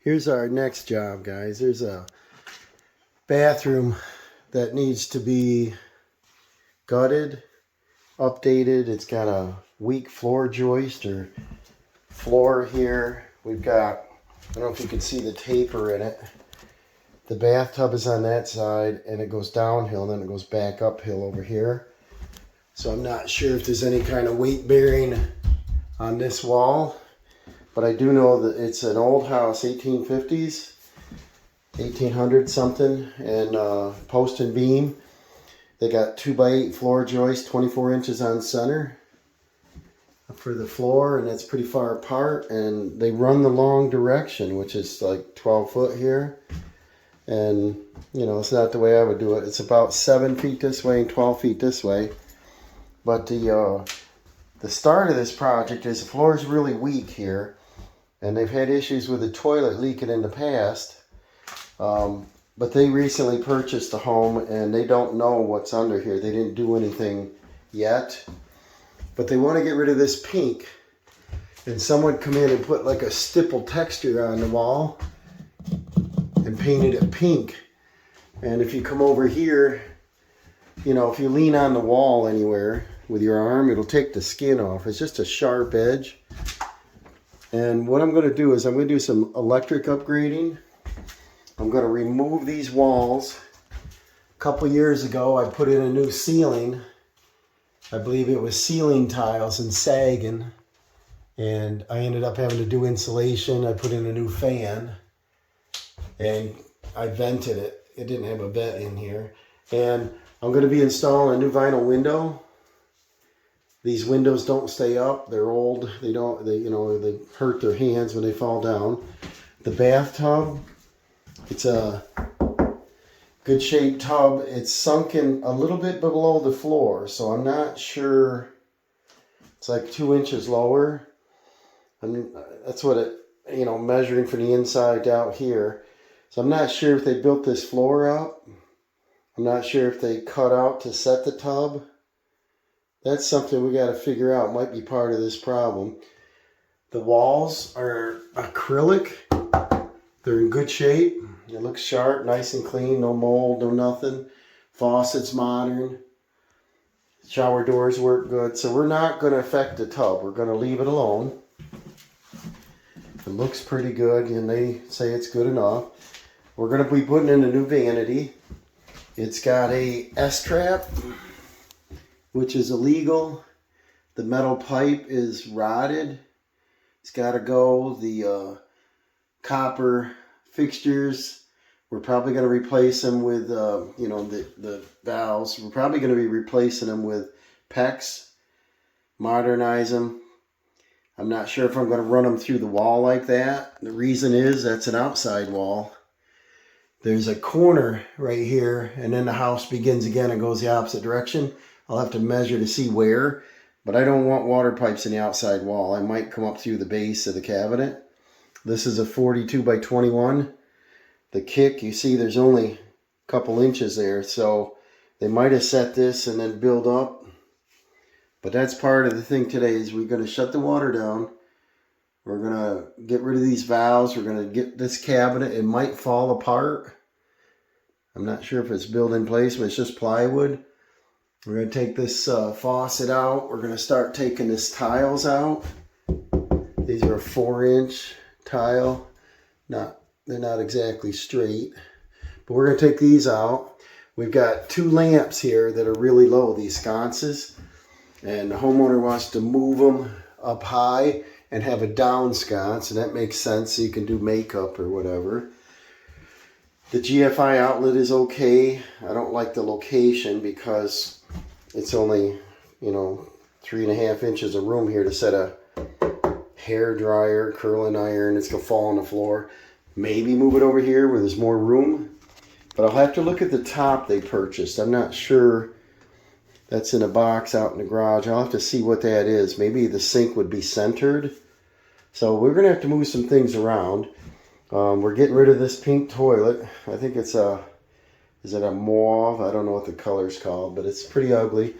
Here's our next job, guys. There's a bathroom that needs to be gutted, updated. It's got a weak floor joist or floor here. We've got, I don't know if you can see the taper in it. The bathtub is on that side and it goes downhill, then it goes back uphill over here. So I'm not sure if there's any kind of weight bearing on this wall, but I do know that it's an old house, 1850s, 1800 something, and post and beam. They got 2x8 floor joist, 24 inches on center for the floor, and that's pretty far apart. And they run the long direction, which is like 12 foot here. And you know, it's not the way I would do it. It's about 7 feet this way and 12 feet this way. But the start of this project is the floor is really weak here, and they've had issues with the toilet leaking in the past. But they recently purchased a home and they don't know what's under here. They didn't do anything yet, but they want to get rid of this pink. And someone come in and put like a stipple texture on the wall and painted it pink. And if you come over here, you know, if you lean on the wall anywhere with your arm, it'll take the skin off. It's just a sharp edge. And what I'm going to do is I'm going to do some electric upgrading. I'm going to remove these walls. A couple years ago, I put in a new ceiling. I believe it was ceiling tiles and sagging. And I ended up having to do insulation. I put in a new fan. And I vented it. It didn't have a vent in here. And I'm going to be installing a new vinyl window. These windows don't stay up. They're old. They hurt their hands when they fall down. The bathtub, it's a good shaped tub. It's sunken a little bit below the floor, so I'm not sure. It's like 2 inches lower. I mean, that's what it, measuring from the inside out here. So I'm not sure if they built this floor up. I'm not sure if they cut out to set the tub. That's something we got to figure out. Might be part of this problem. The walls are acrylic. They're in good shape. It looks sharp, nice and clean, no mold, no nothing. Faucets modern. Shower doors work good. So we're not going to affect the tub. We're going to leave it alone. It looks pretty good, and they say it's good enough. We're going to be putting in a new vanity. It's got a S-trap, which is illegal. The metal pipe is rotted. It's got to go. The copper fixtures, we're probably going to replace them with, the valves. We're probably going to be replacing them with PEX, modernize them. I'm not sure if I'm going to run them through the wall like that. The reason is that's an outside wall. There's a corner right here, and then the house begins again and goes the opposite direction. I'll have to measure to see where, but I don't want water pipes in the outside wall. I might come up through the base of the cabinet. This is a 42 by 21. The kick, you see there's only a couple inches there, so they might have set this and then build up. But that's part of the thing today is we're going to shut the water down. We're going to get rid of these valves. We're going to get this cabinet. It might fall apart. I'm not sure if it's built in place, but it's just plywood. We're going to take this faucet out. We're going to start taking this tiles out. These are a 4-inch tile. They're not exactly straight, but we're going to take these out. We've got 2 lamps here that are really low, these sconces, and the homeowner wants to move them up high and have a down sconce, and that makes sense so you can do makeup or whatever. The GFI outlet is okay. I don't like the location because it's only, 3.5 inches of room here to set a hair dryer, curling iron. It's going to fall on the floor. Maybe move it over here where there's more room. But I'll have to look at the top they purchased. I'm not sure. That's in a box out in the garage. I'll have to see what that is. Maybe the sink would be centered. So we're going to have to move some things around. We're getting rid of this pink toilet. I think it's is it a mauve? I don't know what the color's called, but it's pretty ugly.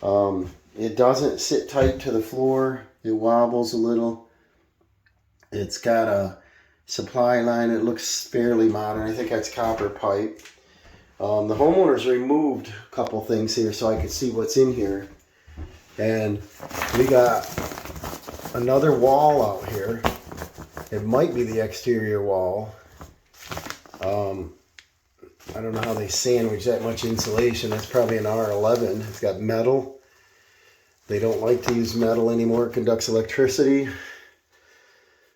It doesn't sit tight to the floor. It wobbles a little. It's got a supply line. It looks fairly modern. I think that's copper pipe. The homeowners removed a couple things here so I could see what's in here. And we got another wall out here. It might be the exterior wall. I don't know how they sandwich that much insulation. That's probably an R11. It's got metal. They don't like to use metal anymore. It conducts electricity.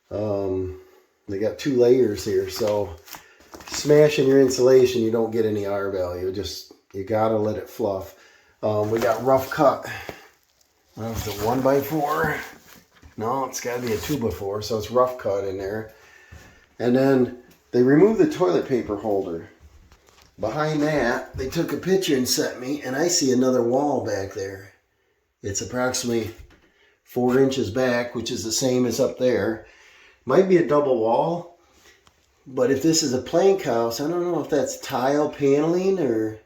They got 2 layers here, so smashing your insulation, you don't get any R value. You gotta let it fluff. We got rough cut. Well, is it 1x4? No, it's gotta be a 2x4, so it's rough cut in there. And then they removed the toilet paper holder. Behind that, they took a picture and sent me, and I see another wall back there. It's approximately 4 inches back, which is the same as up there. Might be a double wall, but if this is a plank house, I don't know if that's tile paneling or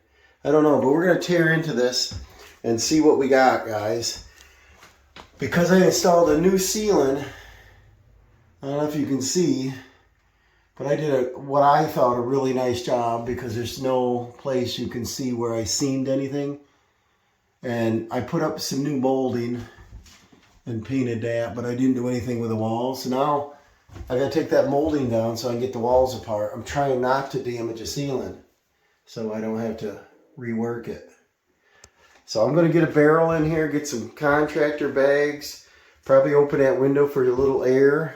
I don't know, but we're going to tear into this and see what we got, guys. Because I installed a new ceiling, I don't know if you can see, but I did what I thought a really nice job because there's no place you can see where I seamed anything. And I put up some new molding and painted that, but I didn't do anything with the walls. So now I gotta take that molding down so I can get the walls apart. I'm trying not to damage a ceiling so I don't have to rework it. So I'm gonna get a barrel in here, get some contractor bags, probably open that window for a little air.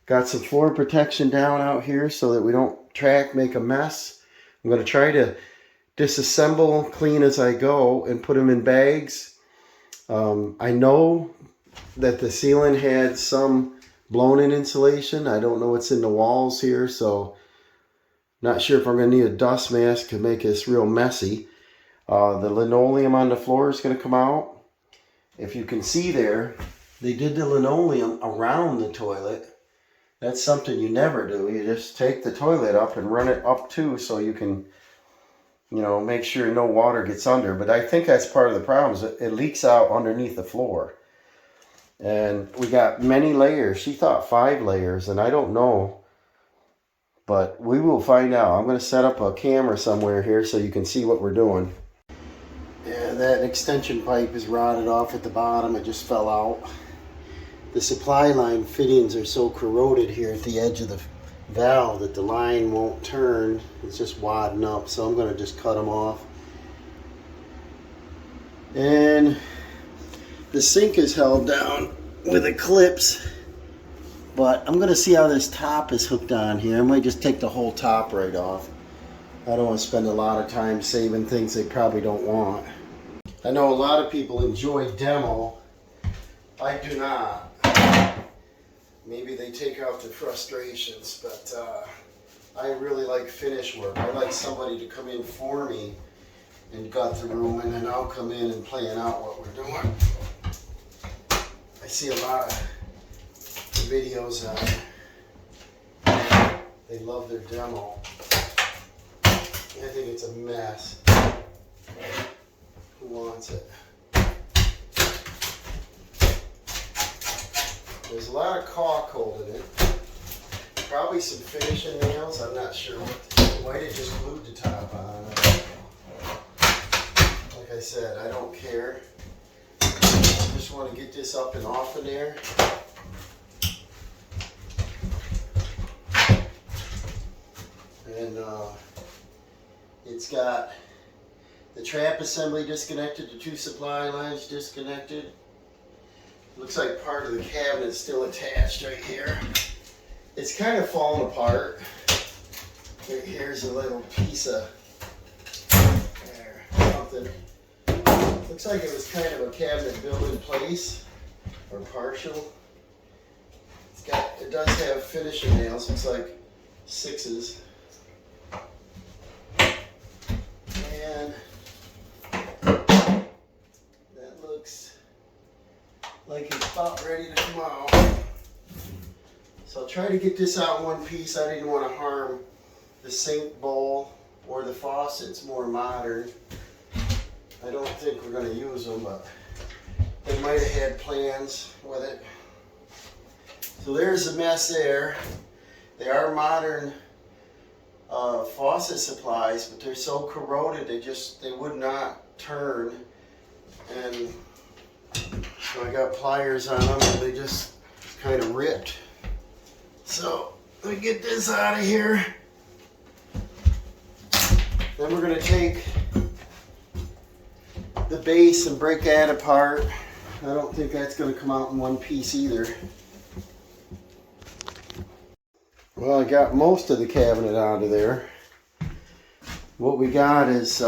Got some floor protection down out here so that we don't make a mess. I'm gonna try to disassemble, clean as I go, and put them in bags. I know that the ceiling had some blown-in insulation. I don't know what's in the walls here, so not sure if I'm going to need a dust mask to make this real messy. The linoleum on the floor is going to come out. If you can see there, they did the linoleum around the toilet. That's something you never do. You just take the toilet up and run it up too so you can, you know, make sure no water gets under. But I think that's part of the problem is it leaks out underneath the floor. And we got many layers. She thought 5 layers, and I don't know. But we will find out. I'm going to set up a camera somewhere here so you can see what we're doing. And that extension pipe is rotted off at the bottom. It just fell out. The supply line fittings are so corroded here at the edge of the valve that the line won't turn. It's just wadding up, so I'm going to just cut them off. And the sink is held down with the clips, but I'm going to see how this top is hooked on here. I might just take the whole top right off. I don't want to spend a lot of time saving things they probably don't want. I know a lot of people enjoy demo. I do not. Maybe they take out their frustrations, but I really like finish work. I like somebody to come in for me and gut the room, and then I'll come in and plan out what we're doing. I see a lot of videos on they love their demo. I think it's a mess. Who wants it? There's a lot of caulk holding it. Probably some finishing nails. I'm not sure what. Might have just glued the top on. Like I said, I don't care. I just want to get this up and off of there. And it's got the trap assembly disconnected, the 2 supply lines disconnected. Looks like part of the cabinet's still attached right here. It's kind of falling apart. Here's a little piece of something. Looks like it was kind of a cabinet built in place or partial. It does have finishing nails. Looks like 6s. And that looks like it's about ready to come out. So I'll try to get this out in one piece. I didn't want to harm the sink bowl or the faucet. It's more modern. I don't think we're going to use them, but they might have had plans with it. So there's the mess there. They are modern faucet supplies, but they're so corroded they would not turn. And so I got pliers on them and they just kind of ripped. So let me get this out of here. Then we're going to take the base and break that apart. I don't think that's going to come out in one piece either. Well, I got most of the cabinet out of there. What we got is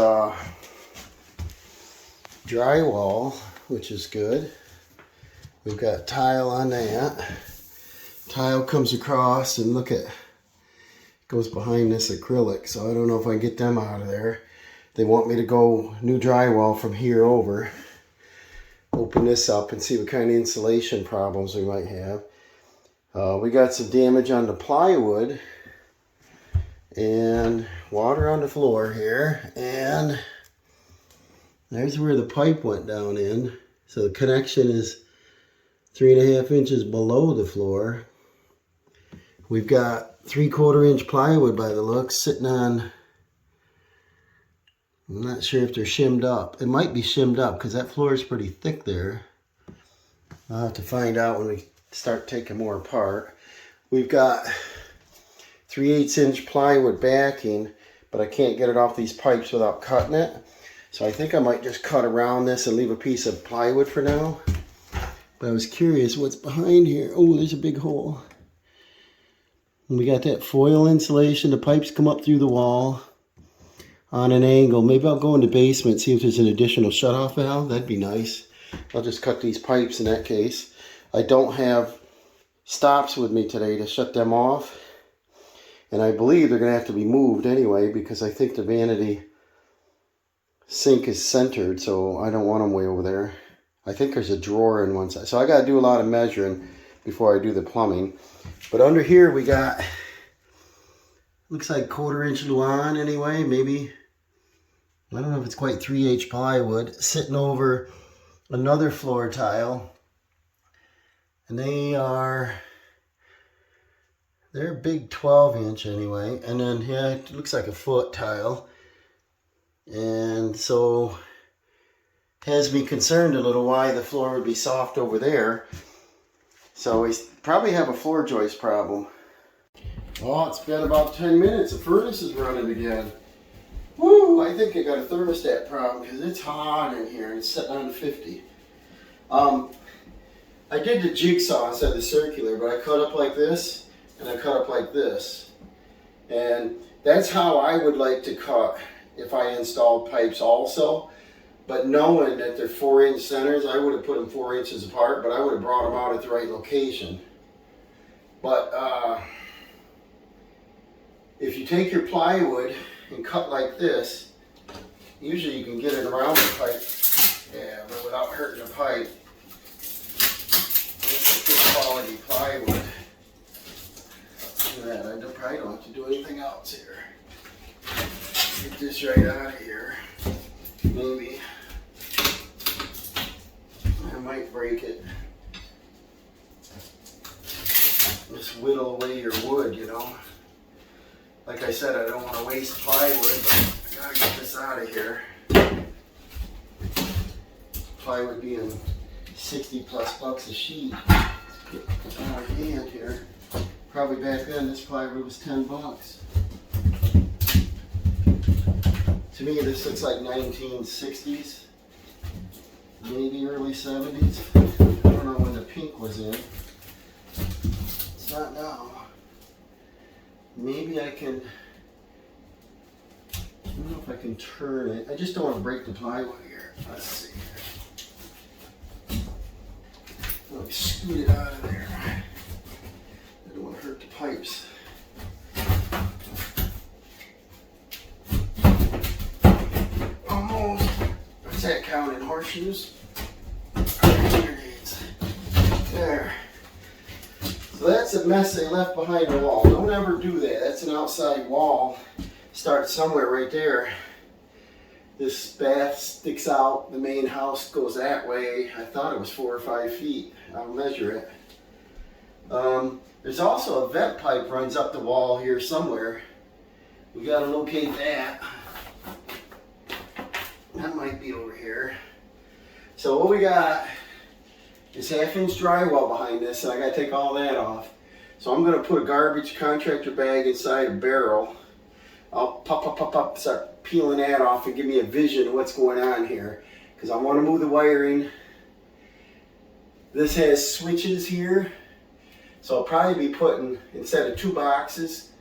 drywall, which is good. We've got tile on that. Tile comes across and look at, goes behind this acrylic, so I don't know if I can get them out of there. They want me to go new drywall from here over. Open this up and see what kind of insulation problems we might have. We got some damage on the plywood and water on the floor here, and there's where the pipe went down in. So the connection is 3.5 inches below the floor. We've got 3/4 inch plywood by the looks sitting on, I'm not sure if they're shimmed up. It might be shimmed up because that floor is pretty thick there. I'll have to find out when we start taking more apart. We've got 3/8 inch plywood backing, but I can't get it off these pipes without cutting it. So I think I might just cut around this and leave a piece of plywood for now. But I was curious what's behind here. Oh, there's a big hole. And we got that foil insulation. The pipes come up through the wall on an angle. Maybe I'll go in the basement, see if there's an additional shutoff valve. That'd be nice. I'll just cut these pipes in that case. I don't have stops with me today to shut them off. And I believe they're going to have to be moved anyway because I think the vanity sink is centered, so I don't want them way over there. I think there's a drawer in one side. So I got to do a lot of measuring before I do the plumbing. But under here we got, looks like 1/4 inch Luan anyway, maybe. I don't know if it's quite 3H plywood sitting over another floor tile. And they're a big 12 inch anyway. And then, yeah, it looks like a foot tile. And so has me concerned a little why the floor would be soft over there. So we probably have a floor joist problem. Oh, it's been about 10 minutes. The furnace is running again. Woo! I think I got a thermostat problem because it's hot in here and it's sitting on 50. I did the jigsaw instead of the circular, but I cut up like this and I cut up like this. And that's how I would like to cut if I installed pipes also. But knowing that they're 4-inch centers, I would have put them 4 inches apart, but I would have brought them out at the right location. But if you take your plywood and cut like this, usually you can get it around the pipe, yeah, but without hurting the pipe. This is good quality plywood. Look at that, I probably don't have to do anything else here. Get this right out of here. Maybe. I might break it. Just whittle away your wood, you know. Like I said, I don't want to waste plywood, but I gotta get this out of here. Plywood being 60+ bucks a sheet. Get on my hand here. Probably back then this plywood was 10 bucks. To me, this looks like 1960s, maybe early 70s. I don't know when the pink was in. It's not now. Maybe I can, I don't know if I can turn it. I just don't want to break the plywood here. Let's see. I'll scoot it out of there. I don't want to hurt the pipes. Almost. What's that count in horseshoes? There. So that's a mess they left behind the wall. Don't ever do that. That's an outside wall. Starts somewhere right there. This bath sticks out. The main house goes that way. I thought it was 4 or 5 feet. I'll measure it. There's also a vent pipe runs up the wall here somewhere. We gotta locate that. That might be over here. So what we got is 1/2-inch drywall behind this, and I gotta take all that off. So I'm gonna put a garbage contractor bag inside a barrel. I'll start peeling that off and give me a vision of what's going on here. Because I want to move the wiring. This has switches here. So I'll probably be putting, instead of 2 boxes,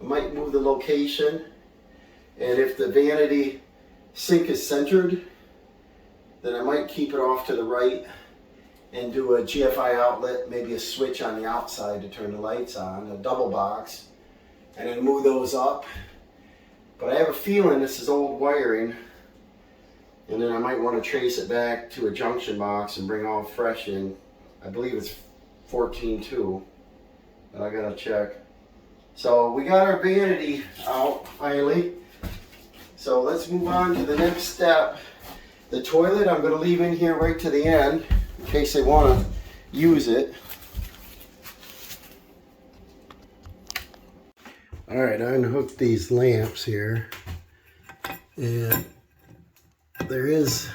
I might move the location. And if the vanity sink is centered, then I might keep it off to the right and do a GFI outlet, maybe a switch on the outside to turn the lights on, a double box, and then move those up. But I have a feeling this is old wiring, and then I might want to trace it back to a junction box and bring all fresh in. I believe it's 14.2, but I gotta check. So we got our vanity out finally. So let's move on to the next step. The toilet I'm gonna leave in here right to the end in case they want to use it. All right, I unhooked these lamps here, and there is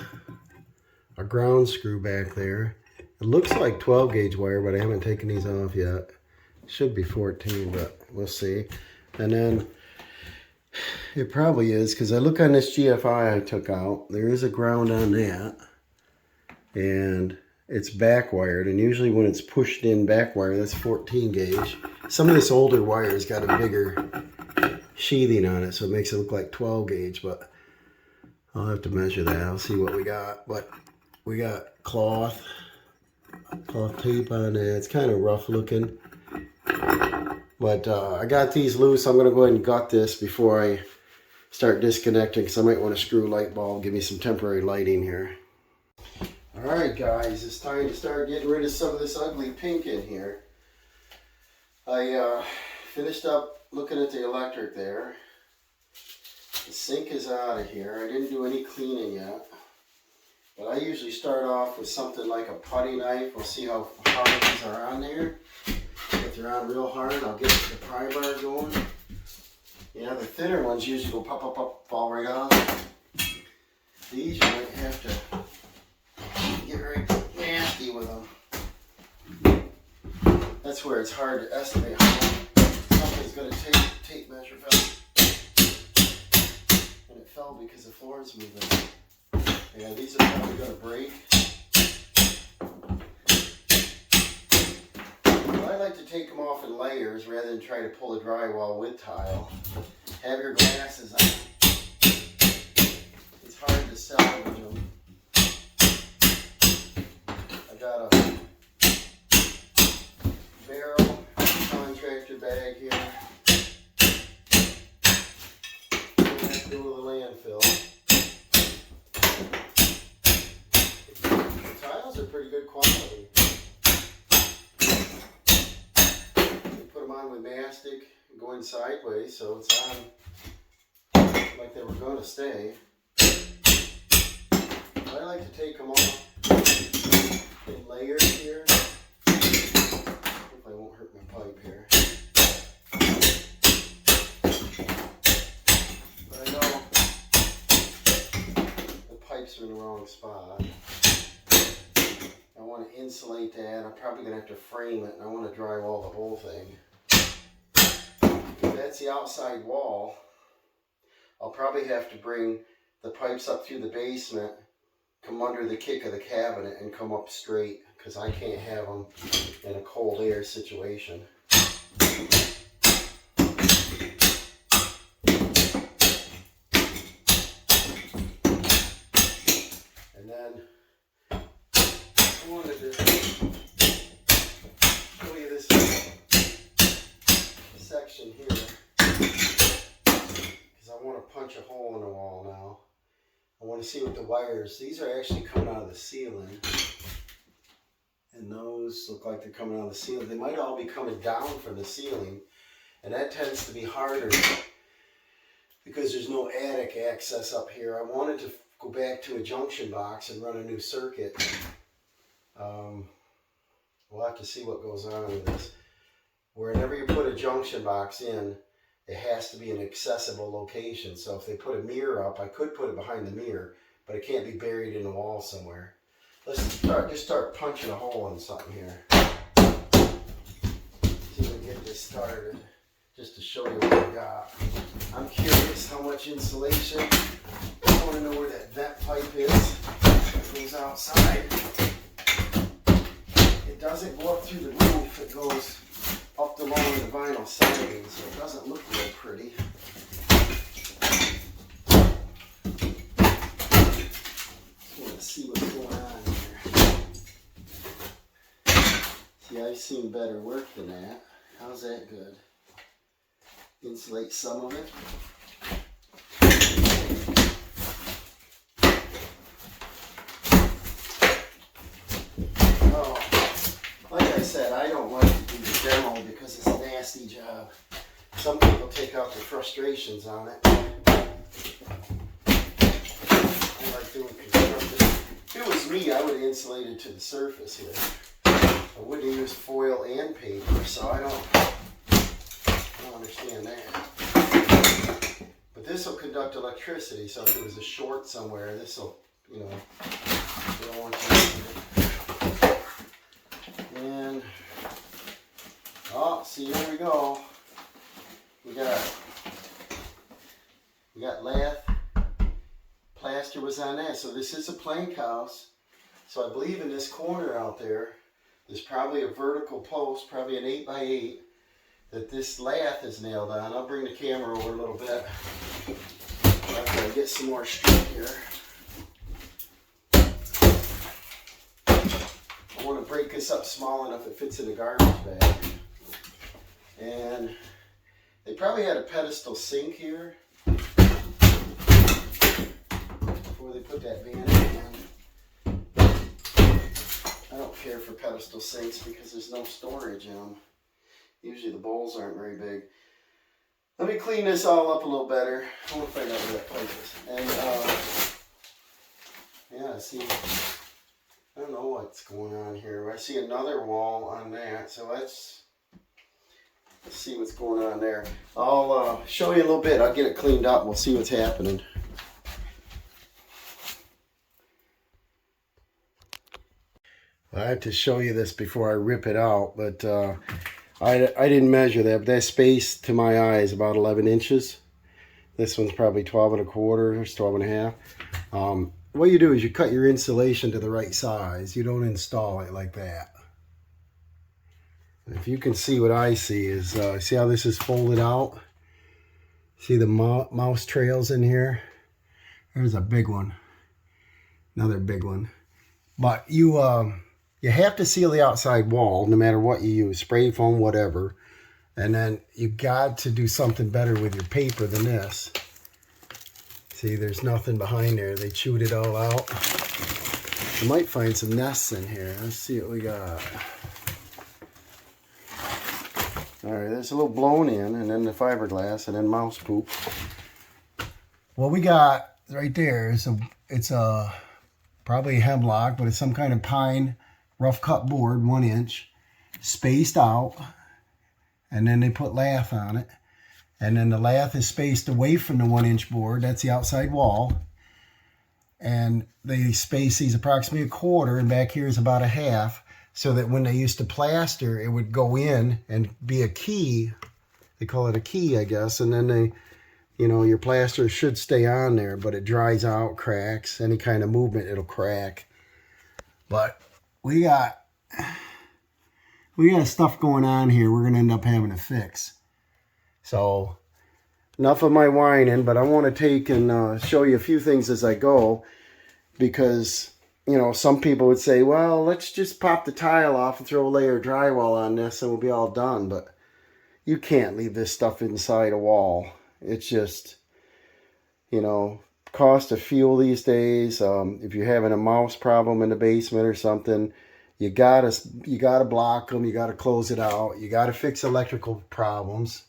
a ground screw back there. It looks like 12 gauge wire, but I haven't taken these off yet. Should be 14, but we'll see. And then it probably is, because I look on this GFI I took out, there is a ground on that, and it's back wired, and usually when it's pushed in back wire, that's 14 gauge. Some of this older wire's got a bigger sheathing on it, so it makes it look like 12 gauge, but I'll have to measure that. I'll see what we got. But we got cloth tape on it. It's kind of rough looking, but I got these loose. I'm gonna go ahead and gut this before I start disconnecting, because I might want to screw a light bulb, give me some temporary lighting here. All right, guys, it's time to start getting rid of some of this ugly pink in here. I finished up looking at the electric there. The sink is out of here. I didn't do any cleaning yet, but I usually start off with something like a putty knife. We'll see how hard these are on there. If they're on real hard, I'll get the pry bar going. Yeah, the thinner ones usually go pop, fall right off. These you might have to get very nasty with them. That's where it's hard to estimate how long something's going to take. Tape measure fell. And it fell because the floor is moving. Yeah, these are probably going to break. Well, I like to take them off in layers rather than try to pull the drywall with tile. Have your glasses on. It's hard to salvage them. I got a barrel contractor bag here. I'm going to have to go to the landfill. The tiles are pretty good quality. They put them on with mastic going sideways, so it's on like they were going to stay. But I like to take them off in layers here. Hope I won't hurt my pipe here. But I know the pipes are in the wrong spot. I want to insulate that. I'm probably going to have to frame it, and I want to drywall the whole thing. If that's the outside wall, I'll probably have to bring the pipes up through the basement, come under the kick of the cabinet, and come up straight, because I can't have them in a cold air situation. And then I wanted to show you this section here, because I want to punch a hole in the wall now. I want to see what the wires, these are actually coming out of the ceiling, and those look like they're coming out of the ceiling. They might all be coming down from the ceiling, and that tends to be harder because there's no attic access up here. I wanted to go back to a junction box and run a new circuit. We'll have to see what goes on with this. Whenever you put a junction box in, it has to be an accessible location. So if they put a mirror up, I could put it behind the mirror, but it can't be buried in the wall somewhere. Let's start punching a hole in something here. See if we can get this started, just to show you what we got. I'm curious how much insulation. I want to know where that vent pipe is. It goes outside. It doesn't go up through the roof. It goes up along the vinyl siding, so it doesn't look real pretty. Just want to see what's going on here. See, I've seen better work than that. How's that good? Insulate some of it. Oh, like I said, I don't like to do the demo because it's a nasty job. Some people take out their frustrations on it. I like doing construction. If it was me, I would have insulated to the surface here. I wouldn't have used foil and paper, so I don't understand that. But this will conduct electricity, so if there was a short somewhere, this will, you know, we don't want to. And, oh, see, here we go. We got lath. Plaster was on that. So this is a plank house. So I believe in this corner out there, there's probably a vertical post, probably an 8x8, that this lath is nailed on. I'll bring the camera over a little bit. After I get some more strip here. I want to break this up small enough it fits in a garbage bag. And they probably had a pedestal sink here before they put that vanity in. I don't care for pedestal sinks because there's no storage in them. Usually the bowls aren't very big. Let me clean this all up a little better. I want to find out where that pipe is. And yeah, see, I don't know what's going on here. I see another wall on that, so let's see what's going on there. I'll show you a little bit. I'll get it cleaned up. We'll see what's happening. I have to show you this before I rip it out, but I didn't measure that, but that space to my eye is about 11 inches. This one's probably 12 and a quarter, or 12 and a half. What you do is you cut your insulation to the right size. You don't install it like that. If you can see what I see is, see how this is folded out? See the mouse trails in here? There's a big one. Another big one. But you have to seal the outside wall no matter what you use, spray foam, whatever. And then you got to do something better with your paper than this. See, there's nothing behind there. They chewed it all out. You might find some nests in here. Let's see what we got. All right, there's a little blown in, and then the fiberglass, and then mouse poop. What we got right there is it's probably a hemlock, but it's some kind of pine rough cut board, 1 inch, spaced out, and then they put lath on it. And then the lath is spaced away from the 1 inch board. That's the outside wall. And they space these approximately a quarter, and back here is about a half, so that when they used to plaster, it would go in and be a key. They call it a key, I guess. And then they, you know, your plaster should stay on there, but it dries out, cracks. Any kind of movement, it'll crack. But we got stuff going on here we're going to end up having to fix. So, enough of my whining, but I want to take and show you a few things as I go, because, you know, some people would say, well, let's just pop the tile off and throw a layer of drywall on this and we'll be all done. But you can't leave this stuff inside a wall. It's just, you know, cost of fuel these days. If you're having a mouse problem in the basement or something, you gotta block them. You gotta close it out. You gotta fix electrical problems.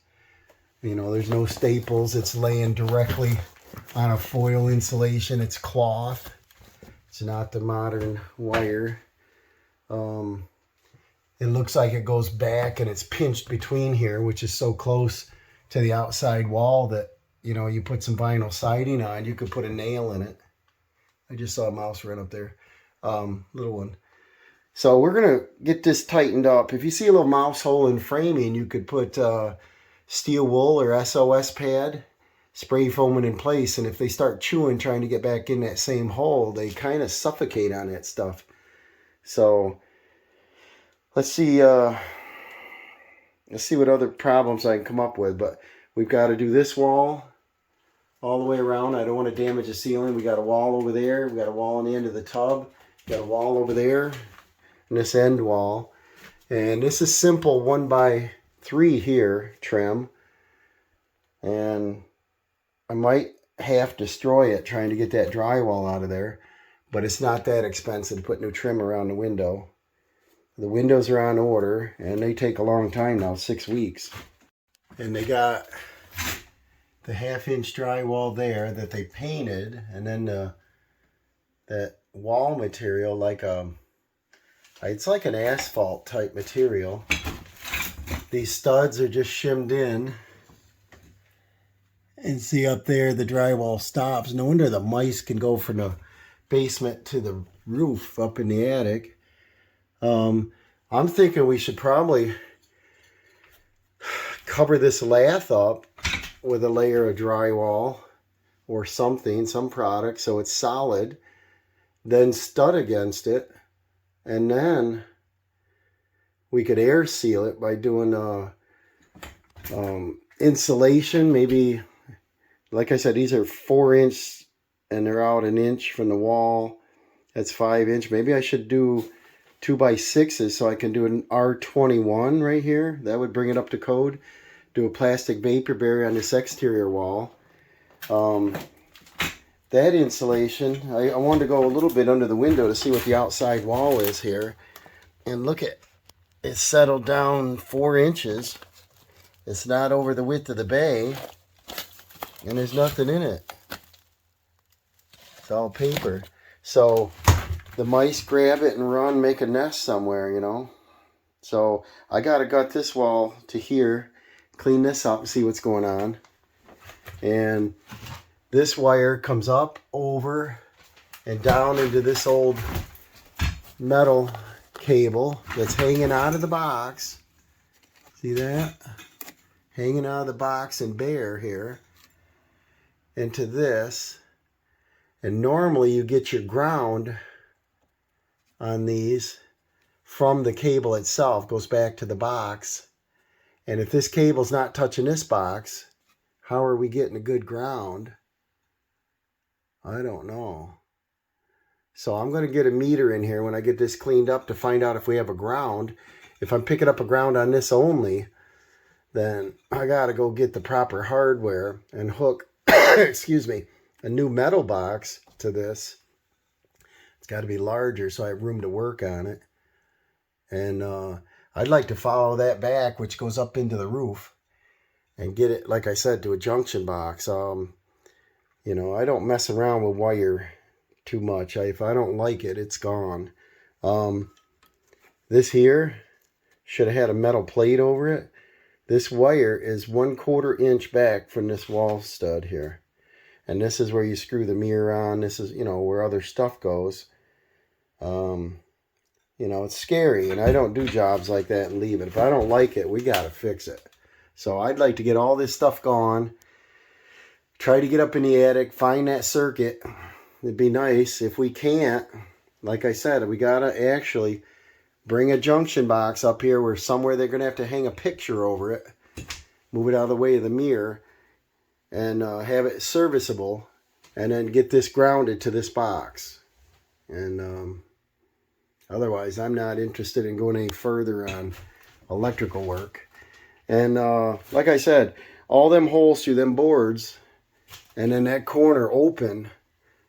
You know, there's no staples. It's laying directly on a foil insulation. It's cloth. It's not the modern wire. And it looks like it goes back and it's pinched between here, which is so close to the outside wall that, you know, you put some vinyl siding on, you could put a nail in it. I just saw a mouse run up there, little one. So we're going to get this tightened up. If you see a little mouse hole in framing, you could put steel wool or SOS pad, spray foam it in place. And if they start chewing, trying to get back in that same hole, they kind of suffocate on that stuff. So let's see what other problems I can come up with. But we've got to do this wall all the way around. I don't want to damage the ceiling. We got a wall over there. We got a wall on the end of the tub. Got a wall over there. And this end wall. And this is simple 1x3 here trim. And I might half destroy it trying to get that drywall out of there. But it's not that expensive to put new trim around the window. The windows are on order and they take a long time now, 6 weeks. And they got the 1/2-inch drywall there that they painted, and then that wall material it's like an asphalt type material. These studs are just shimmed in. And see up there the drywall stops. No wonder the mice can go from the basement to the roof up in the attic. I'm thinking we should probably cover this lath up with a layer of drywall or something, some product, so it's solid. Then stud against it. And then we could air seal it by doing insulation. Maybe, like I said, these are 4-inch and they're out 1 inch from the wall. That's 5-inch. Maybe I should do 2x6s so I can do an R21 right here. That would bring it up to code. Do a plastic vapor barrier on this exterior wall. That insulation, I wanted to go a little bit under the window to see what the outside wall is here. And look at, it's settled down 4 inches. It's not over the width of the bay. And there's nothing in it. It's all paper. So the mice grab it and run, make a nest somewhere, you know. So I got to gut this wall to here, clean this up and see what's going on. And this wire comes up, over, and down into this old metal cable that's hanging out of the box. See that? Hanging out of the box and bare here. Into this. And normally you get your ground on these from the cable itself. Goes back to the box. And if this cable's not touching this box, how are we getting a good ground? I don't know. So I'm going to get a meter in here when I get this cleaned up to find out if we have a ground. If I'm picking up a ground on this only, then I got to go get the proper hardware and hook, excuse me, a new metal box to this. It's got to be larger so I have room to work on it. And I'd like to follow that back, which goes up into the roof, and get it, like I said, to a junction box. You know, I don't mess around with wire too much. If I don't like it, it's gone. This here should have had a metal plate over it. This wire is 1/4 inch back from this wall stud here. And this is where you screw the mirror on. This is, you know, where other stuff goes. You know, it's scary. And I don't do jobs like that and leave it. If I don't like it, we got to fix it. So I'd like to get all this stuff gone. Try to get up in the attic, find that circuit. It'd be nice. If we can't, like I said, we got to actually bring a junction box up here where somewhere they're going to have to hang a picture over it. Move it out of the way of the mirror. And have it serviceable. And then get this grounded to this box. And otherwise, I'm not interested in going any further on electrical work. And like I said, all them holes through them boards, and then that corner open,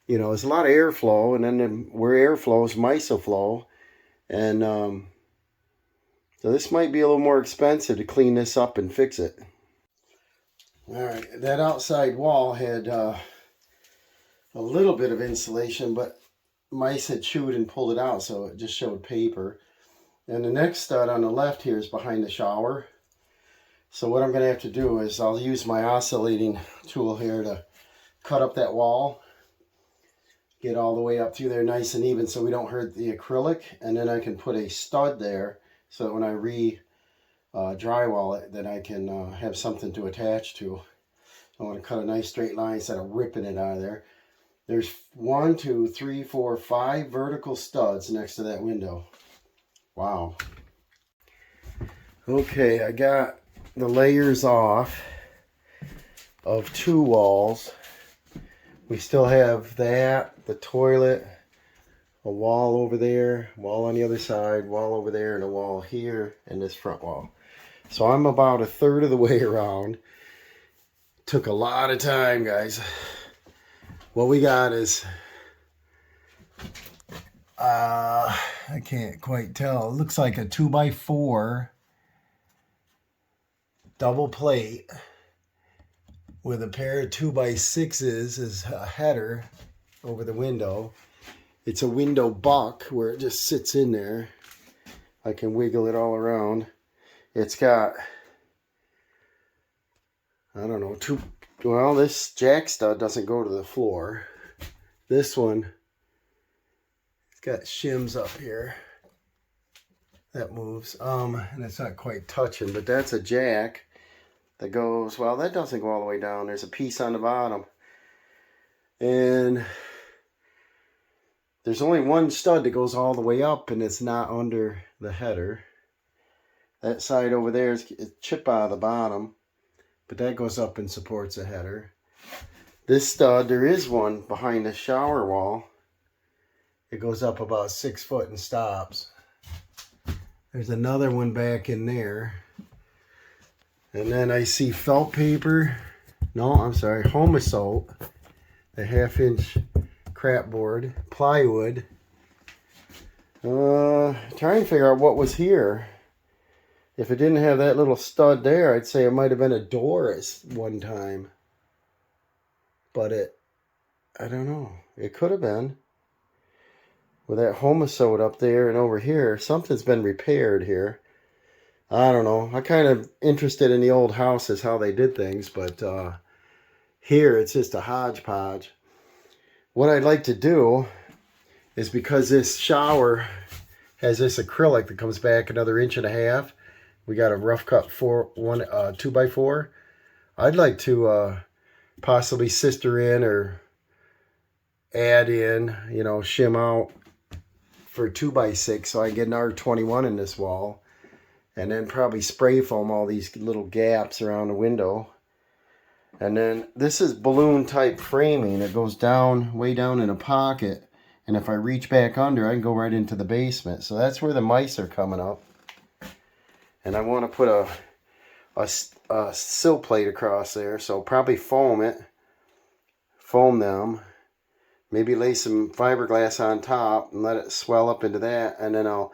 you know, there's a lot of airflow, and then where air flows, mice will flow. And so this might be a little more expensive to clean this up and fix it. All right, that outside wall had a little bit of insulation, but mice had chewed and pulled it out, so it just showed paper. And the next stud on the left here is behind the shower. So what I'm going to have to do is I'll use my oscillating tool here to cut up that wall. Get all the way up through there nice and even so we don't hurt the acrylic. And then I can put a stud there so that when I drywall it, then I can have something to attach to. I want to cut a nice straight line instead of ripping it out of there. There's 1, 2, 3, 4, 5 vertical studs next to that window. Wow. Okay, I got the layers off of 2 walls. We still have that, the toilet, a wall over there, wall on the other side, wall over there, and a wall here, and this front wall. So I'm about a third of the way around. Took a lot of time, guys. What we got is, I can't quite tell. It looks like a 2x4 double plate with a pair of 2x6s as a header over the window. It's a window buck where it just sits in there. I can wiggle it all around. It's got, I don't know, well, this jack stud doesn't go to the floor. This one, it's got shims up here. That moves. And it's not quite touching, but that's a jack that goes, well, that doesn't go all the way down. There's a piece on the bottom. And there's only one stud that goes all the way up, and it's not under the header. That side over there is a chip out of the bottom, but that goes up and supports a header. This stud, there is one behind the shower wall. It goes up about 6 foot and stops. There's another one back in there. And then I see felt paper. No, I'm sorry, Homosote. A 1/2-inch crap board. Plywood. Trying to figure out what was here. If it didn't have that little stud there, I'd say it might have been a door at one time. But I don't know. It could have been. With that Homosote up there and over here, something's been repaired here. I don't know. I'm kind of interested in the old houses, how they did things, but here it's just a hodgepodge. What I'd like to do is, because this shower has this acrylic that comes back another 1.5 inches, we got a rough cut 2x4. I'd like to possibly sister in or add in, shim out for 2x6 so I can get an R21 in this wall. And then probably spray foam all these little gaps around the window. And then this is balloon type framing. It goes down, way down in a pocket. And if I reach back under, I can go right into the basement. So that's where the mice are coming up. And I want to put a sill plate across there. So probably foam them. Maybe lay some fiberglass on top and let it swell up into that. And then I'll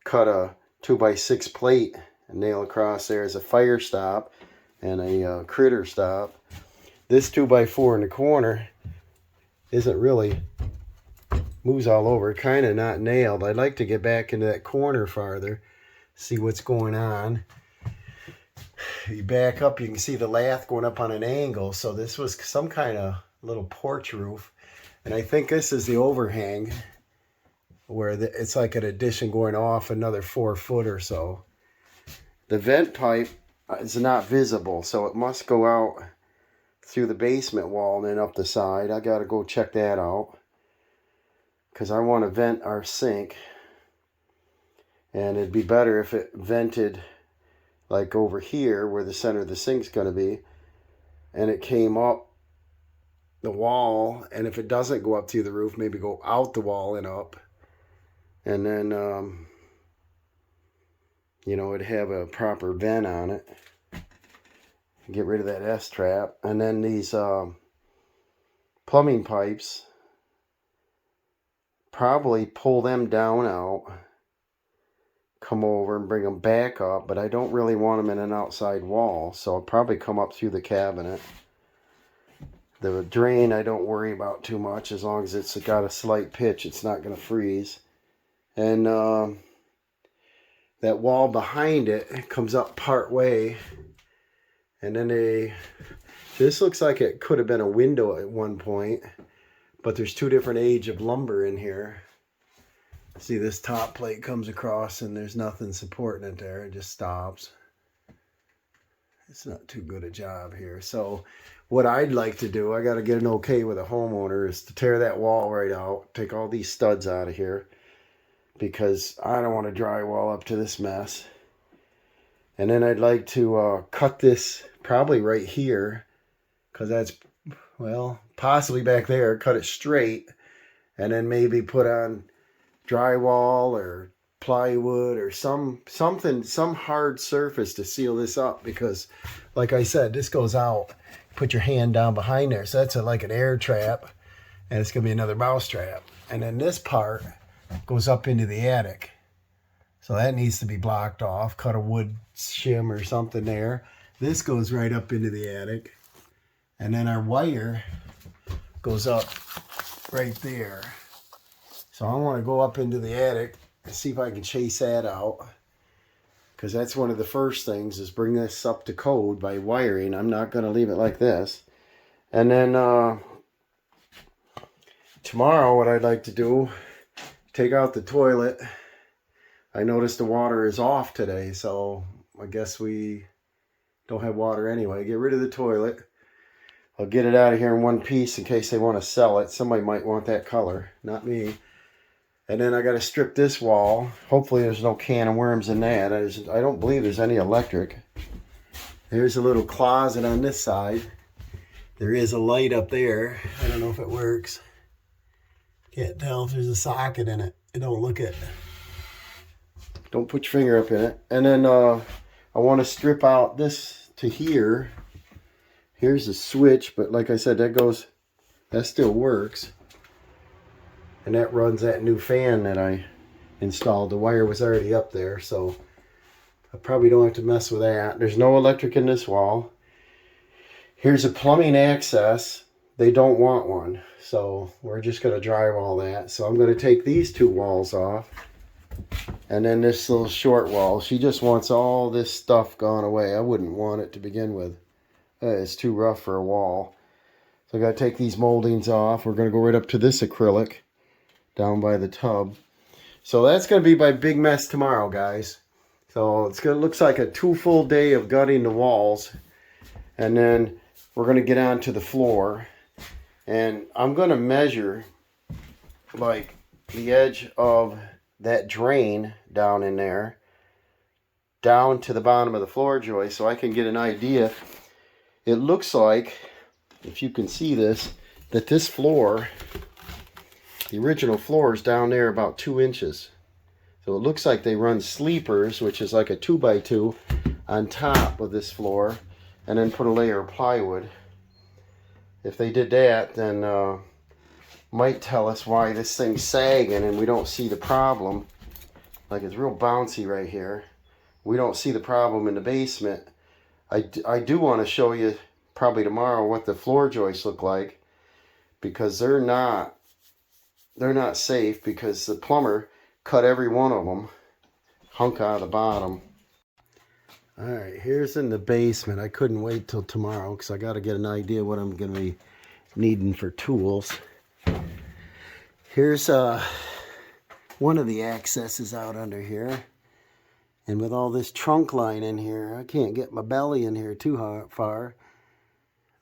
cut a 2x6 plate and nail across there as a fire stop and a critter stop. This 2x4 in the corner isn't really, moves all over, kind of not nailed. I'd like to get back into that corner farther, see what's going on. You back up, you can see the lath going up on an angle. So this was some kind of little porch roof. And I think this is the overhang, where it's like an addition going off another 4 foot or so. The vent pipe is not visible, so it must go out through the basement wall and then up the side. I got to go check that out, because I want to vent our sink. And it'd be better if it vented like over here where the center of the sink's going to be, and it came up the wall. And if it doesn't go up through the roof, maybe go out the wall and up. And then, it'd have a proper vent on it. Get rid of that S-trap. And then these plumbing pipes, probably pull them down out, come over and bring them back up. But I don't really want them in an outside wall, so I'll probably come up through the cabinet. The drain I don't worry about too much. As long as it's got a slight pitch, it's not going to freeze. And that wall behind it comes up part way, and then this looks like it could have been a window at one point, but there's two different age of lumber in here. See, this top plate comes across and there's nothing supporting it there. It just stops. It's not too good a job here. So what I'd like to do, I got to get an okay with a homeowner, is to tear that wall right out, take all these studs out of here, because I don't want to drywall up to this mess. And then I'd like to cut this probably right here, because that's, well, possibly back there, cut it straight, and then maybe put on drywall or plywood or some hard surface to seal this up, because like I said, this goes out, put your hand down behind there, so that's like an air trap, and it's gonna be another mouse trap. And then this part goes up into the attic, so that needs to be blocked off. Cut a wood shim or something there. This goes right up into the attic, and then our wire goes up right there. So I want to go up into the attic and see if I can chase that out, because that's one of the first things, is bring this up to code by wiring. I'm not going to leave it like this. And then tomorrow what I'd like to do, take out the toilet. I noticed the water is off today, so I guess we don't have water anyway. Get rid of the toilet. I'll get it out of here in one piece in case they want to sell it. Somebody might want that color, not me. And then I got to strip this wall. Hopefully there's no can of worms in that. I don't believe there's any electric. There's a little closet on this side. There is a light up there. I don't know if it works. Can't tell if there's a socket in it. It don't look it. Don't put your finger up in it. And then I want to strip out this to here. Here's the switch, but like I said, that still works. And that runs that new fan that I installed. The wire was already up there, so I probably don't have to mess with that. There's no electric in this wall. Here's a plumbing access. They don't want one, so we're just going to drywall that. So I'm going to take these two walls off, and then this little short wall. She just wants all this stuff gone away. I wouldn't want it to begin with. It's too rough for a wall. So I got to take these moldings off. We're going to go right up to this acrylic down by the tub. So that's going to be my big mess tomorrow, guys. So it's going to looks like a 2 full day of gutting the walls, and then we're going to get on to the floor, and I'm going to measure like the edge of that drain down in there down to the bottom of the floor joist, so I can get an idea. It looks like, if you can see this, that this floor, the original floor, is down there about 2 inches. So it looks like they run sleepers, which is like a 2x2, on top of this floor, and then put a layer of plywood. If they did that, then might tell us why this thing's sagging and we don't see the problem. Like, it's real bouncy right here. We don't see the problem in the basement. I do want to show you probably tomorrow what the floor joists look like, because they're not safe, because the plumber cut every one of them, hunk out of the bottom. All right, here's in the basement. I couldn't wait till tomorrow because I got to get an idea what I'm going to be needing for tools. Here's one of the accesses out under here. And with all this trunk line in here, I can't get my belly in here too far.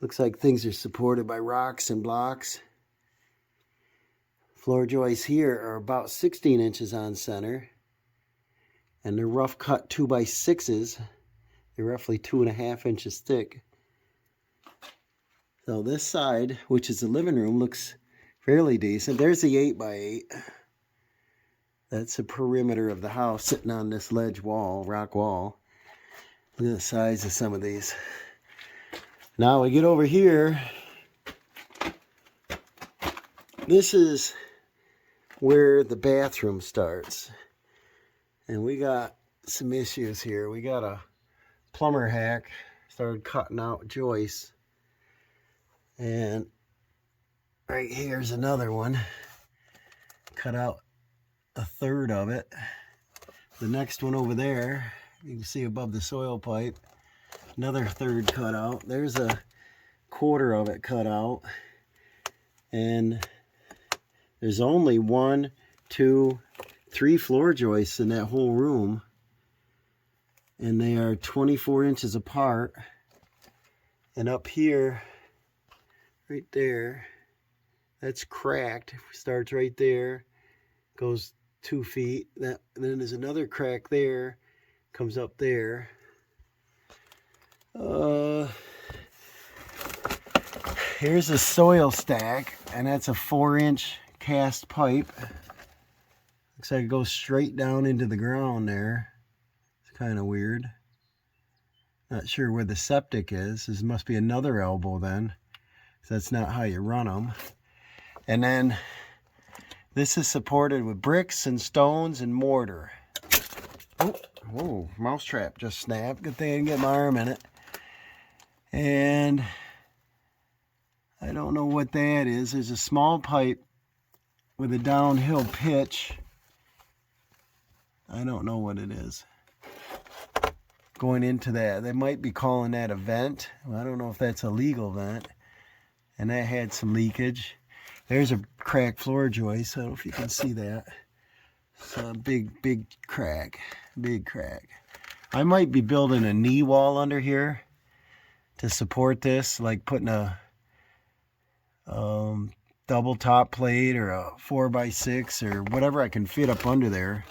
Looks like things are supported by rocks and blocks. Floor joists here are about 16 inches on center, and they're rough cut 2x6s. They're roughly 2.5 inches thick. So this side, which is the living room, looks fairly decent. There's the 8x8. That's the perimeter of the house sitting on this ledge wall, rock wall. Look at the size of some of these. Now we get over here. This is where the bathroom starts, and we got some issues here. We got a plumber hack started cutting out joists, and right here's another one, cut out a third of it. The next one over there, you can see above the soil pipe, another third cut out. There's a quarter of it cut out. And there's only 1, 2, 3 floor joists in that whole room. And they are 24 inches apart. And up here, right there, that's cracked. Starts right there, goes 2 feet. Then there's another crack there, comes up there. Here's a soil stack, and that's a 4-inch cast pipe. Looks like it goes straight down into the ground there. It's kind of weird. Not sure where the septic is. This must be another elbow then. That's not how you run them. And then this is supported with bricks and stones and mortar. Oh, whoa, mousetrap just snapped. Good thing I didn't get my arm in it. And I don't know what that is. There's a small pipe with a downhill pitch. I don't know what it is. Going into that, they might be calling that a vent. Well, I don't know if that's a legal vent. And that had some leakage. There's a cracked floor joist. I don't know if you can see that. It's a big crack. Big crack. I might be building a knee wall under here to support this, like putting a double top plate or a 4x6 or whatever I can fit up under there.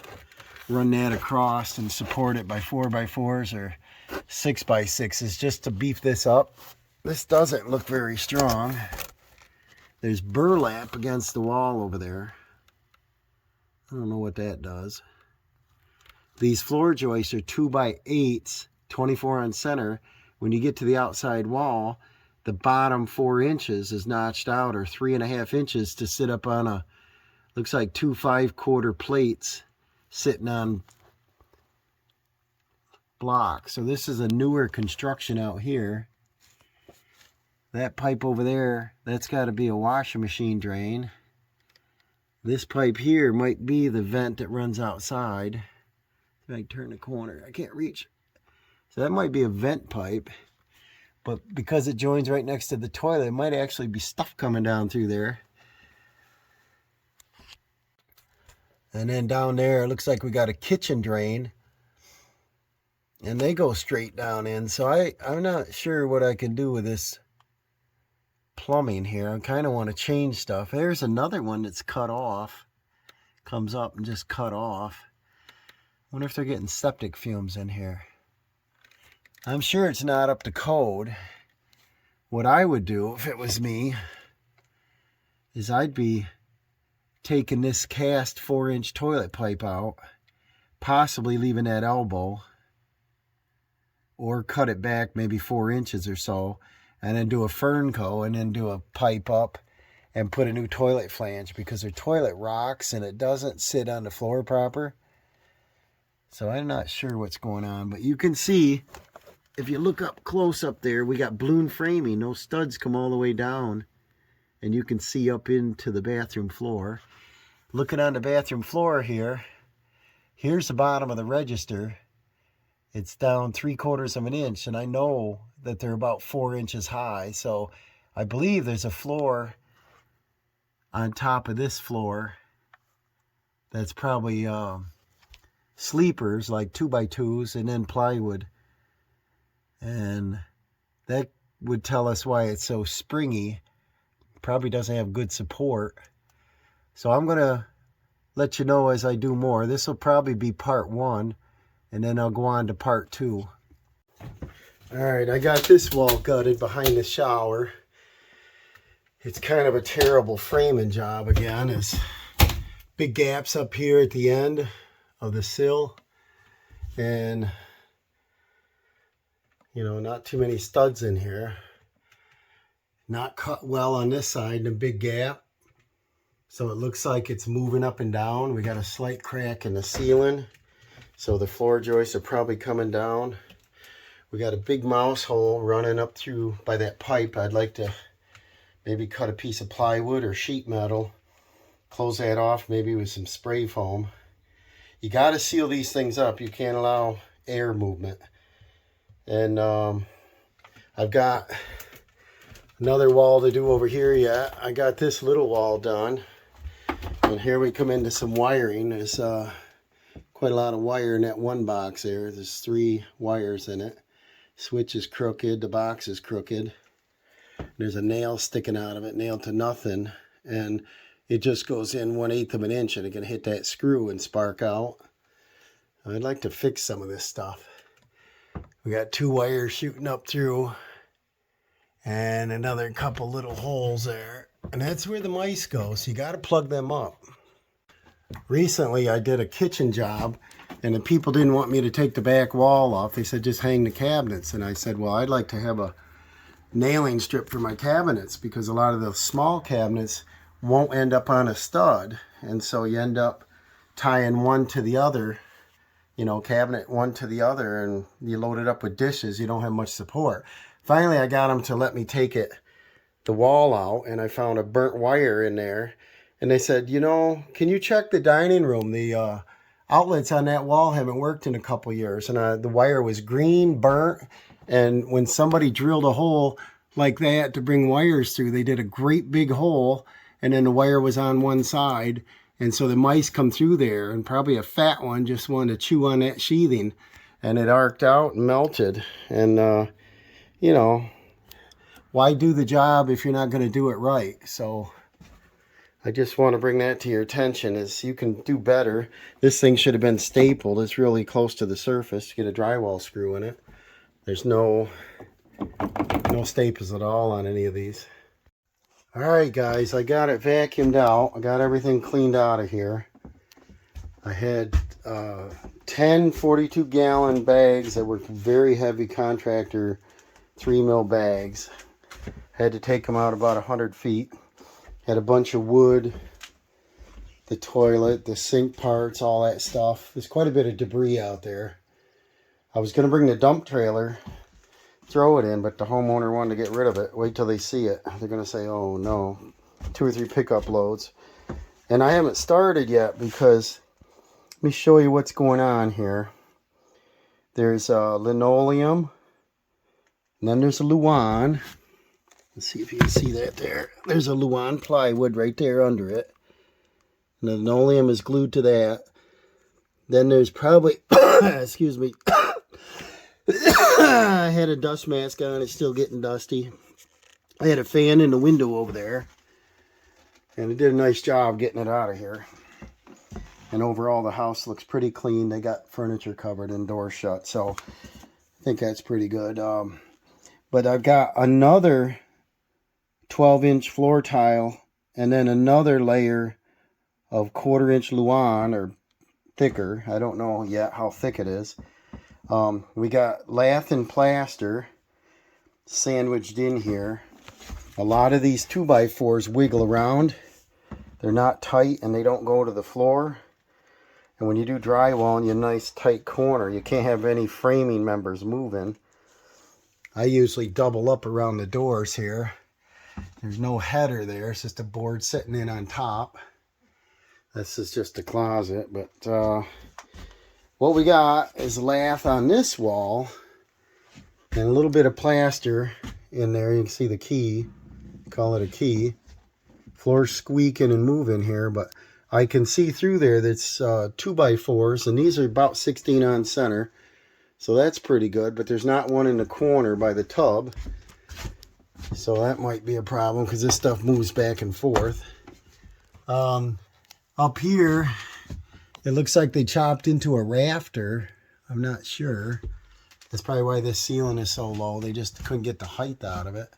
Run that across and support it by 4x4s or 6x6s just to beef this up. This doesn't look very strong. There's burlap against the wall over there. I don't know what that does. These floor joists are 2x8s, 24 on center. When you get to the outside wall, the bottom 4 inches is notched out, or 3.5 inches to sit up on a, looks like 2 5/4 plates sitting on blocks. So this is a newer construction out here. That pipe over there, that's got to be a washing machine drain. This pipe here might be the vent that runs outside. If I turn the corner, I can't reach. So that might be a vent pipe. But because it joins right next to the toilet, it might actually be stuff coming down through there. And then down there, it looks like we got a kitchen drain. And they go straight down in. So I'm not sure what I can do with this plumbing here. I kind of want to change stuff. There's another one that's cut off. Comes up and just cut off. Wonder if they're getting septic fumes in here. I'm sure it's not up to code. What I would do if it was me is I'd be taking this cast 4-inch toilet pipe out, possibly leaving that elbow, or cut it back maybe 4 inches or so, and then do a fernco and then do a pipe up and put a new toilet flange, because their toilet rocks and it doesn't sit on the floor proper. So I'm not sure what's going on, but you can see, if you look up close up there, we got balloon framing. Those studs come all the way down, and you can see up into the bathroom floor. Looking on the bathroom floor here, here's the bottom of the register. It's down 3/4 of an inch, and I know that they're about 4 inches high. So I believe there's a floor on top of this floor that's probably sleepers, like 2x2s, and then plywood. And that would tell us why it's so springy. Probably doesn't have good support. So I'm going to let you know as I do more. This will probably be part 1, and then I'll go on to part 2. Alright, I got this wall gutted behind the shower. It's kind of a terrible framing job again. It's big gaps up here at the end of the sill. And, you know, not too many studs in here. Not cut well on this side, and a big gap. So it looks like it's moving up and down. We got a slight crack in the ceiling. So the floor joists are probably coming down. We got a big mouse hole running up through by that pipe. I'd like to maybe cut a piece of plywood or sheet metal. Close that off maybe with some spray foam. You got to seal these things up. You can't allow air movement. And I've got another wall to do over here yet. I got this little wall done. And here we come into some wiring. There's quite a lot of wire in that one box there. There's 3 wires in it. Switch is crooked. The box is crooked. There's a nail sticking out of it, nailed to nothing. And it just goes in 1/8 of an inch and it can hit that screw and spark out. I'd like to fix some of this stuff. We got 2 wires shooting up through and another couple little holes there. And that's where the mice go, so you got to plug them up. Recently, I did a kitchen job, and the people didn't want me to take the back wall off. They said, just hang the cabinets. And I said, well, I'd like to have a nailing strip for my cabinets, because a lot of the small cabinets won't end up on a stud. And so you end up tying one to the other, you know, cabinet one to the other, and you load it up with dishes. You don't have much support. Finally, I got them to let me take the wall out, and I found a burnt wire in there. And they said, you know, can you check the dining room? The outlets on that wall haven't worked in a couple years. And the wire was green, burnt. And when somebody drilled a hole like that to bring wires through, they did a great big hole, and then the wire was on one side. And so the mice come through there, and probably a fat one just wanted to chew on that sheathing, and it arced out and melted. And, you know, why do the job if you're not going to do it right? So I just want to bring that to your attention, is you can do better. This thing should have been stapled. It's really close to the surface. Get a drywall screw in it. There's no staples at all on any of these. All right, guys, I got it vacuumed out. I got everything cleaned out of here. I had 10 42-gallon bags that were very heavy contractor 3-mil bags. Had to take them out about 100 feet. Had a bunch of wood, the toilet, the sink parts, all that stuff. There's quite a bit of debris out there. I was going to bring the dump trailer, throw it in, but the homeowner wanted to get rid of it. Wait till they see it. They're going to say, oh no, 2 or 3 pickup loads. And I haven't started yet, because let me show you what's going on here. There's linoleum, and then there's a Luan. Let's see if you can see that there. There's a Luan plywood right there under it. And the linoleum is glued to that. Then there's probably, excuse me, I had a dust mask on. It's still getting dusty. I had a fan in the window over there, and it did a nice job getting it out of here. And overall, the house looks pretty clean. They got furniture covered and doors shut, so I think that's pretty good. But I've got another 12-inch floor tile, and then another layer of 1/4-inch Luan, or thicker. I don't know yet how thick it is. We got lath and plaster sandwiched in here. A lot of these 2x4s wiggle around. They're not tight, and they don't go to the floor. And when you do drywall in a nice tight corner, you can't have any framing members moving. I usually double up around the doors here. There's no header there. It's just a board sitting in on top. This is just a closet, but what we got is lath on this wall and a little bit of plaster in there. You can see the key. Call it a key. Floor's squeaking and moving here, but I can see through there that's 2x4s, and these are about 16 on center. So that's pretty good, but there's not one in the corner by the tub. So that might be a problem, because this stuff moves back and forth. Up here, it looks like they chopped into a rafter. I'm not sure. That's probably why this ceiling is so low. They just couldn't get the height out of it.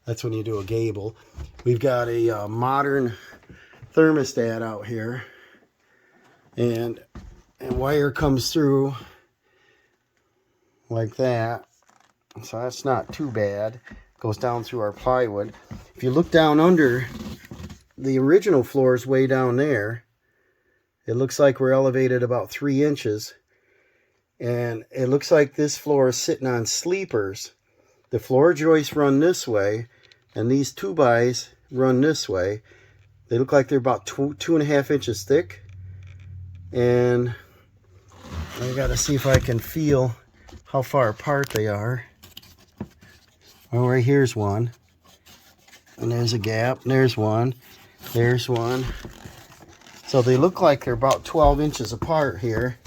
That's when you do a gable. We've got a modern thermostat out here. And wire comes through like that. So that's not too bad. Goes down through our plywood. If you look down under, the original floor is way down there. It looks like we're elevated about 3 inches. And it looks like this floor is sitting on sleepers. The floor joists run this way, and these 2x run this way. They look like they're about 2.5 inches thick. And I gotta see if I can feel how far apart they are. Oh, right here's one. And there's a gap. There's one. There's one. So they look like they're about 12 inches apart here.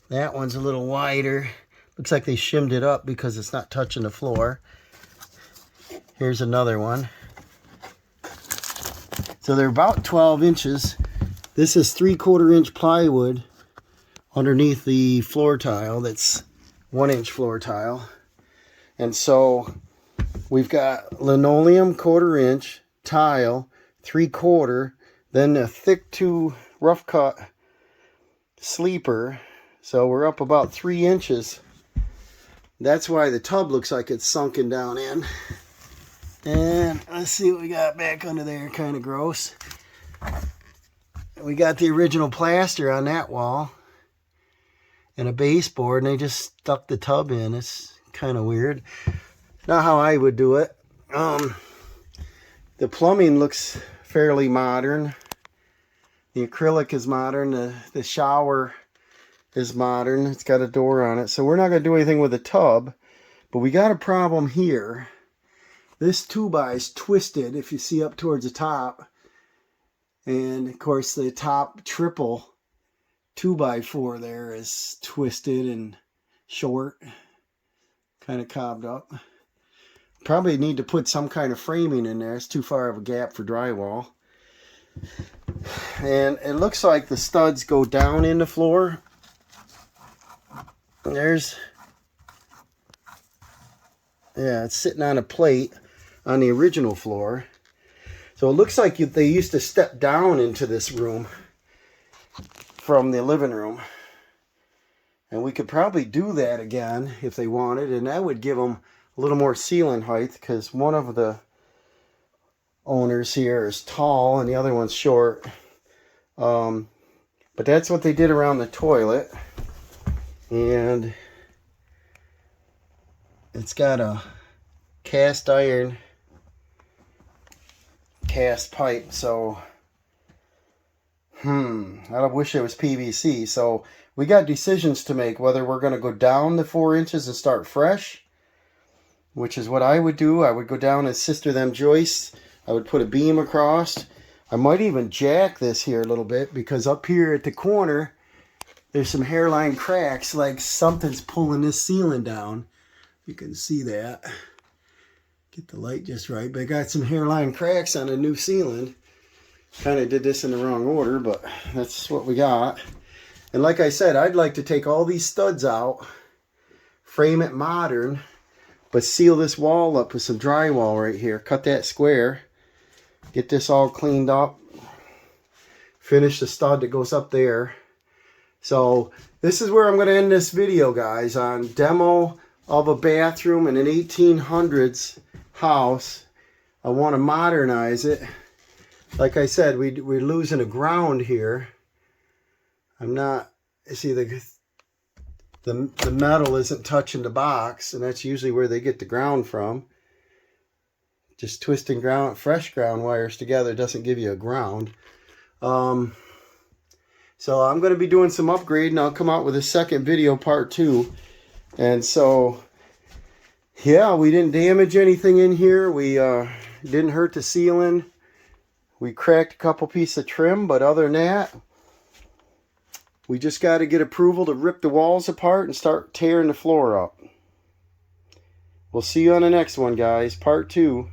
That one's a little wider. Looks like they shimmed it up because it's not touching the floor. Here's another one. So they're about 12 inches. This is 3/4 inch plywood underneath the floor tile. That's 1 inch floor tile. And so we've got linoleum 1/4 inch, tile 3/4, then a thick 2 rough cut sleeper. So we're up about 3 inches. That's why the tub looks like it's sunken down in. And let's see what we got back under there. Kind of gross. We got the original plaster on that wall and a baseboard, and they just stuck the tub in. It's kind of weird. Not how I would do it. The plumbing looks fairly modern. The acrylic is modern. The shower is modern. It's got a door on it. So we're not going to do anything with the tub. But we got a problem here. This 2x is twisted, if you see up towards the top. And of course the top triple 2x4 there is twisted and short. Kind of cobbed up. Probably need to put some kind of framing in there. It's too far of a gap for drywall. And it looks like the studs go down in the floor. There's, yeah, it's sitting on a plate on the original floor. So it looks like they used to step down into this room from the living room. And we could probably do that again if they wanted. And that would give them a little more ceiling height, because one of the owners here is tall and the other one's short. But that's what they did around the toilet. And it's got a cast iron cast pipe, so I wish it was PVC. So we got decisions to make, whether we're going to go down the 4 inches and start fresh, which is what I would do. I would go down and sister them joists. I would put a beam across. I might even jack this here a little bit, because up here at the corner there's some hairline cracks, like something's pulling this ceiling down. You can see that. Get the light just right. But I got some hairline cracks on a new ceiling. Kind of did this in the wrong order, but that's what we got. And like I said, I'd like to take all these studs out, frame it modern, but seal this wall up with some drywall right here. Cut that square. Get this all cleaned up. Finish the stud that goes up there. So this is where I'm going to end this video, guys, on demo of a bathroom in an 1800s house. I want to modernize it. Like I said, we're losing a ground here. I'm not, see, the metal isn't touching the box, and that's usually where they get the ground from. Just twisting fresh ground wires together doesn't give you a ground. So I'm going to be doing some upgrading. I'll come out with a second video, part 2. And so, yeah, we didn't damage anything in here. We didn't hurt the ceiling. We cracked a couple pieces of trim, but other than that, we just got to get approval to rip the walls apart and start tearing the floor up. We'll see you on the next one, guys. Part 2.